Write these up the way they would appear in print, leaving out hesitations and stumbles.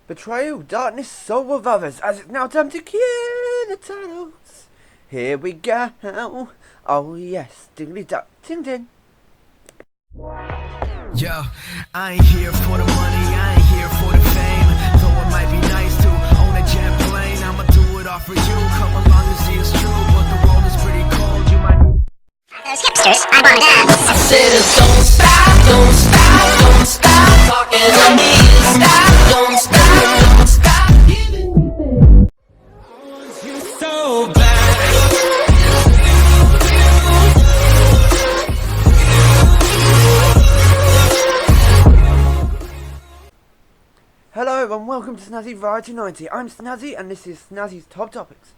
Betrayal, darkness, soul of others, as it's now time to cure the tunnels. Here we go. Oh yes, diggly duck, ting ting. Yo, I ain't here for the money, I ain't here for the fame. Though it might be nice to own a jet plane, I'ma do it all for you. Come along and see it's true, but the world is pretty cold. You might. Those hipsters, I wanna dance. I said, don't stop, don't stop, don't stop talking to me. Stop, don't stop, don't stop giving me things. You so bad. Hello and welcome to Snazzy Variety 90. I'm Snazzy and this is Snazzy's Top Topics,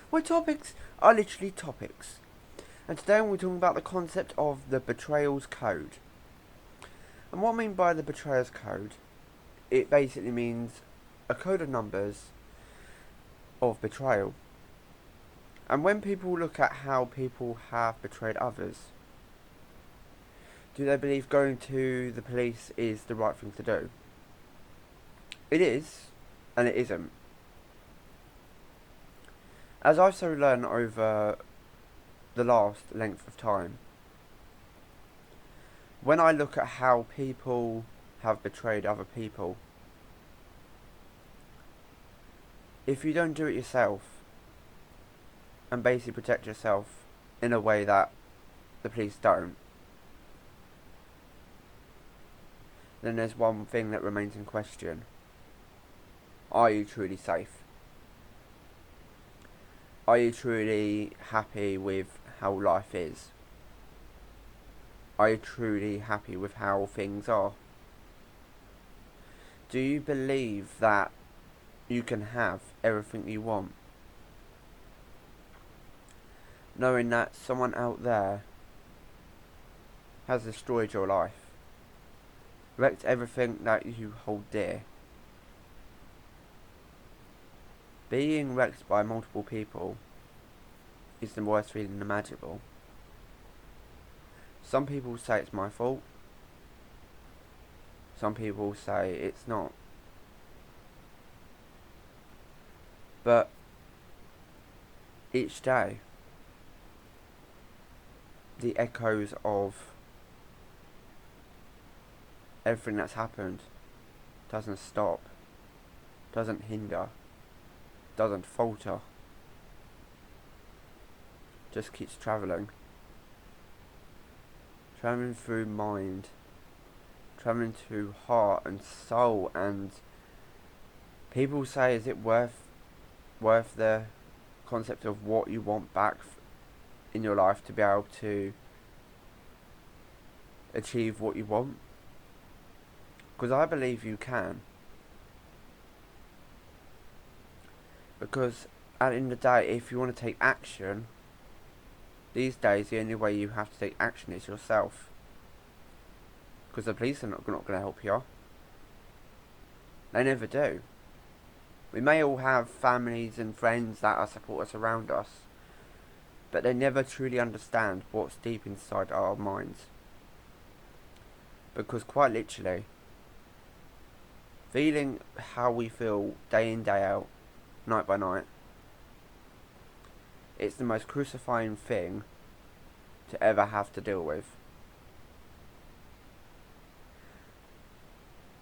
where topics are literally topics. And today we're talking about the concept of the betrayals code. And what I mean by the betrayals code, it basically means a code of numbers of betrayal. And when people look at how people have betrayed others, do they believe going to the police is the right thing to do? It is, and it isn't. As I've so learned over the last length of time, when I look at how people have betrayed other people, if you don't do it yourself and basically protect yourself in a way that the police don't, then there's one thing that remains in question. Are you truly safe? Are you truly happy with how life is? Are you truly happy with how things are? Do you believe that you can have everything you want, knowing that someone out there has destroyed your life, wrecked everything that you hold dear? Being wrecked by multiple people is the worst feeling imaginable. Some people say it's my fault. Some people say it's not. But each day, the echoes of everything that's happened doesn't stop, doesn't hinder, doesn't falter, just keeps travelling through mind, travelling through heart and soul. And people say, is it worth the concept of what you want back in your life to be able to achieve what you want? Because I believe you can. Because at the end of the day, if you want to take action, these days the only way you have to take action is yourself. Because the police are not going to help you. They never do. We may all have families and friends that are support us around us, but they never truly understand what's deep inside our minds. Because quite literally, feeling how we feel day in, day out, night by night, it's the most crucifying thing to ever have to deal with.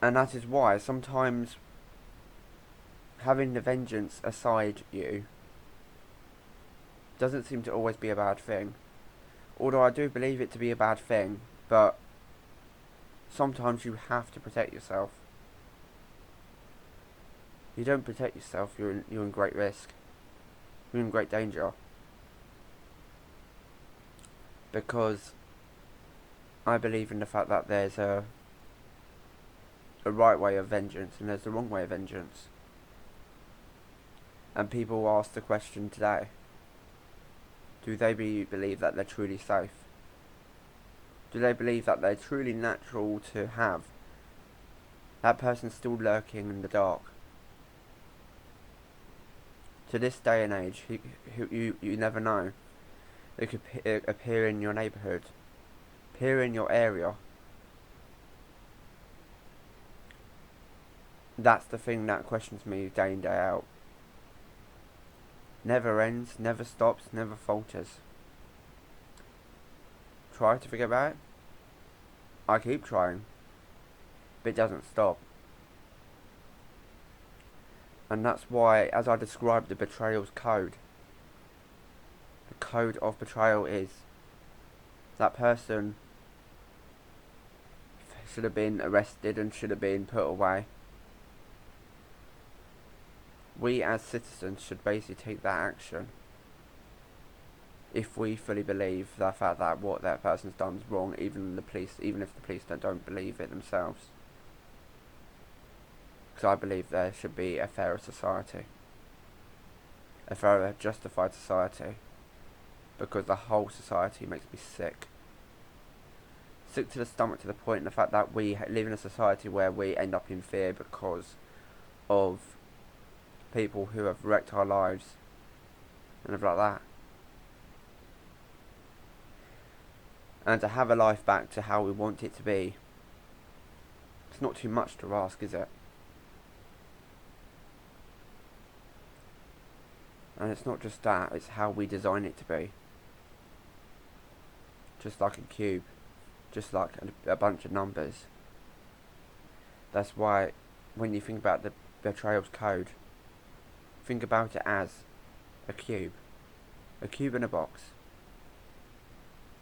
And that is why sometimes having the vengeance aside you doesn't seem to always be a bad thing. Although I do believe it to be a bad thing, but sometimes you have to protect yourself. You don't protect yourself, you're in great risk. You're in great danger. Because I believe in the fact that there's a right way of vengeance and there's the wrong way of vengeance. And people ask the question today, do they believe that they're truly safe? Do they believe that they're truly natural to have that person still lurking in the dark? To this day and age, you never know. They could appear in your neighbourhood, appear in your area, That's the thing that questions me day in, day out. Never ends, never stops, never falters. Try to forget about it. I keep trying, but it doesn't stop. And that's why, as I described the betrayal's code, the code of betrayal is that person should have been arrested and should have been put away. We as citizens should basically take that action if we fully believe the fact that what that person's done is wrong, even if the police don't believe it themselves. Because I believe there should be a fairer society, a fairer, justified society, because the whole society makes me sick. Sick to the stomach, to the point, the fact that we live in a society where we end up in fear because of people who have wrecked our lives and everything like that. And to have a life back to how we want it to be, it's not too much to ask, is it? And it's not just that, it's how we design it to be. Just like a cube, just like a bunch of numbers. That's why when you think about the betrayal's code, think about it as a cube in a box,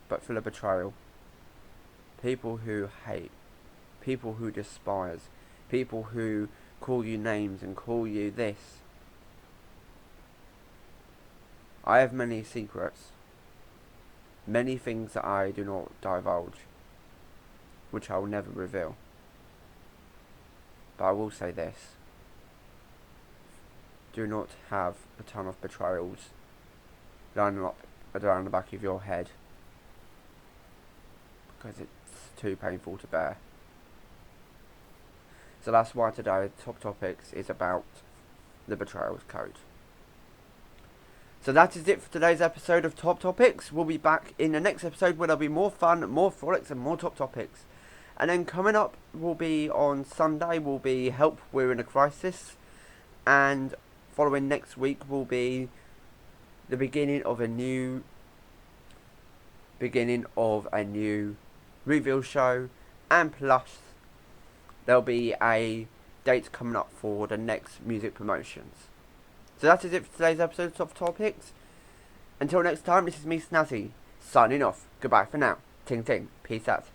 but full of betrayal. People who hate, people who despise, people who call you names and call you this. I have many secrets, many things that I do not divulge, which I will never reveal. But I will say this: do not have a ton of betrayals lining up around the back of your head, because it's too painful to bear. So that's why today Top Topics is about the betrayals code. So that is it for today's episode of Top Topics. We'll be back in the next episode where there'll be more fun, more frolics and more top topics. And then coming up will be on Sunday will be Help, We're in a Crisis. And following next week will be the beginning of a new reveal show. And plus there'll be a date coming up for the next music promotions. So that is it for today's episode of Top Topics. Until next time, this is me, Snazzy, signing off. Goodbye for now. Ting ting. Peace out.